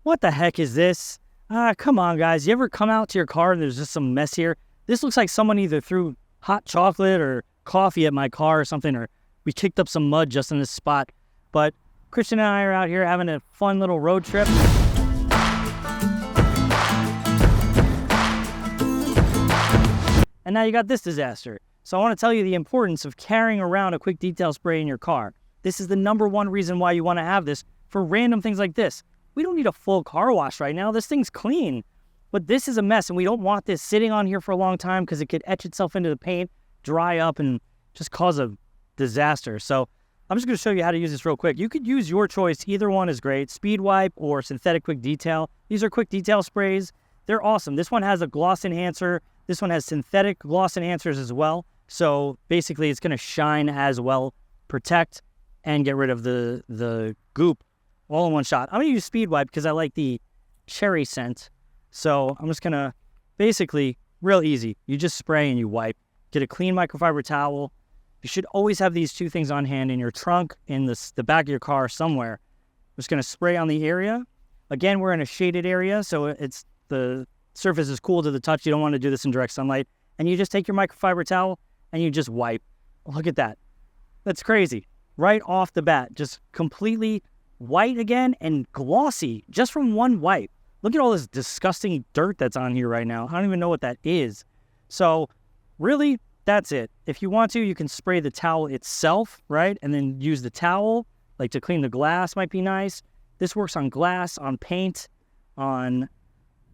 what the heck is this? Come on, guys. You ever come out to your car and there's just some mess here? This looks like someone either threw hot chocolate or coffee at my car or something, or we kicked up some mud just in this spot. But Christian and I are out here having a fun little road trip. And now you got this disaster. So I want to tell you the importance of carrying around a quick detail spray in your car. This is the #1 reason why you want to have this for random things like this. We don't need a full car wash right now. This thing's clean. But this is a mess, and we don't want this sitting on here for a long time because it could etch itself into the paint, dry up, and just cause a disaster. So I'm just going to show you how to use this real quick. You could use your choice. Either one is great, Speed Wipe or Synthetic Quick Detail. These are quick detail sprays. They're awesome. This one has a gloss enhancer. This one has synthetic gloss enhancers as well. So basically it's going to shine as well, protect, and get rid of the goop all in one shot. I'm going to use Speed Wipe because I like the cherry scent. So I'm just going to basically, real easy. You just spray and you wipe. Get a clean microfiber towel. You should always have these two things on hand in your trunk, in the back of your car somewhere. I'm just going to spray on the area. Again, we're in a shaded area, so the surface is cool to the touch. You don't want to do this in direct sunlight. And you just take your microfiber towel and you just wipe. Look at that. That's crazy. Right off the bat, just completely white again and glossy just from one wipe. Look at all this disgusting dirt that's on here right now. I don't even know what that is. So really, that's it. If you want to, you can spray the towel itself, right? And then use the towel, like to clean the glass might be nice. This works on glass, on paint, on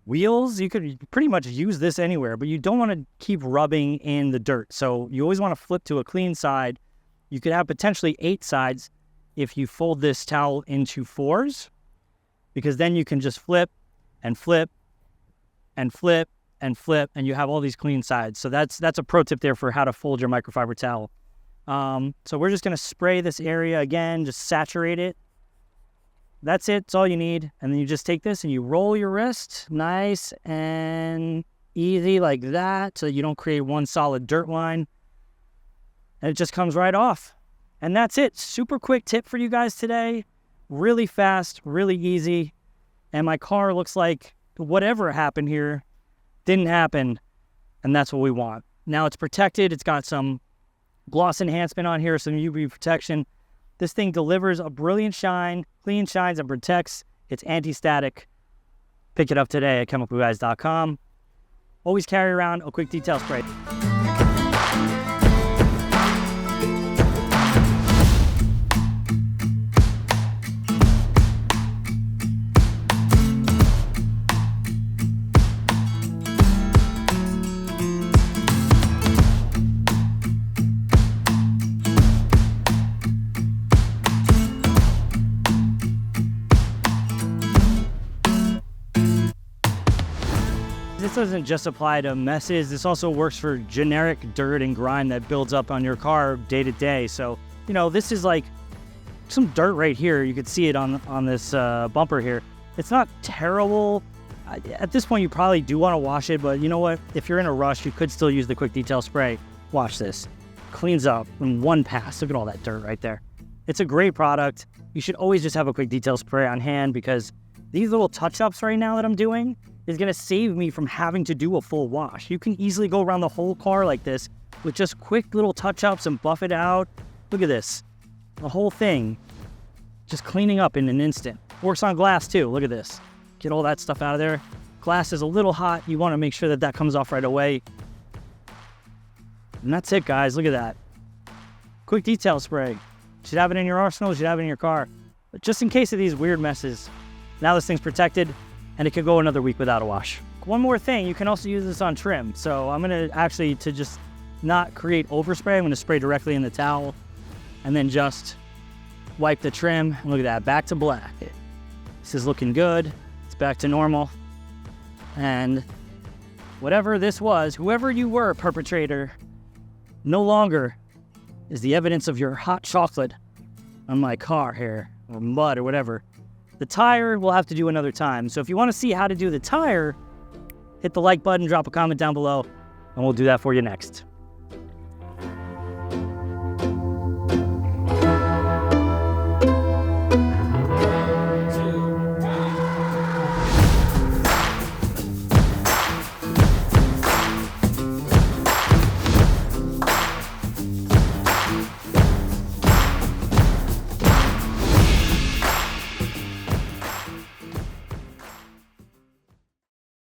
wheels. You could pretty much use this anywhere, but you don't want to keep rubbing in the dirt. So you always want to flip to a clean side. You could have potentially 8 sides if you fold this towel into 4s, because then you can just flip and flip and flip and flip, and you have all these clean sides. So that's a pro tip there for how to fold your microfiber towel. So we're just going to spray this area again, just saturate it. That's it. It's all you need. And then you just take this and you roll your wrist nice and easy like that so you don't create one solid dirt line. And it just comes right off. And that's it. Super quick tip for you guys today. Really fast, really easy. And my car looks like whatever happened here didn't happen. And that's what we want. Now it's protected. It's got some gloss enhancement on here, some UV protection. This thing delivers a brilliant shine, clean shines, and protects. It's anti-static. Pick it up today at chemicalguys.com. Always carry around a quick detail spray. This doesn't just apply to messes. This also works for generic dirt and grime that builds up on your car day to day. So, this is like some dirt right here. You could see it on this bumper here. It's not terrible. At this point, you probably do want to wash it, but you know what? If you're in a rush, you could still use the quick detail spray. Watch this. Cleans up in one pass. Look at all that dirt right there. It's a great product. You should always just have a quick detail spray on hand, because these little touch-ups right now that I'm doing is going to save me from having to do a full wash. You can easily go around the whole car like this with just quick little touch-ups and buff it out. Look at this. The whole thing just cleaning up in an instant. Works on glass too. Look at this. Get all that stuff out of there. Glass is a little hot. You want to make sure that comes off right away. And that's it, guys. Look at that. Quick detail spray. You should have it in your arsenal. You should have it in your car. But just in case of these weird messes, now this thing's protected, and it could go another week without a wash. One more thing, you can also use this on trim. So I'm going to actually, to just not create overspray, I'm going to spray directly in the towel and then just wipe the trim. And look at that, back to black. This is looking good. It's back to normal. And whatever this was, whoever you were, perpetrator, no longer is the evidence of your hot chocolate on my car here, or mud or whatever. The tire we'll have to do another time. So if you want to see how to do the tire, hit the like button, drop a comment down below, and we'll do that for you next.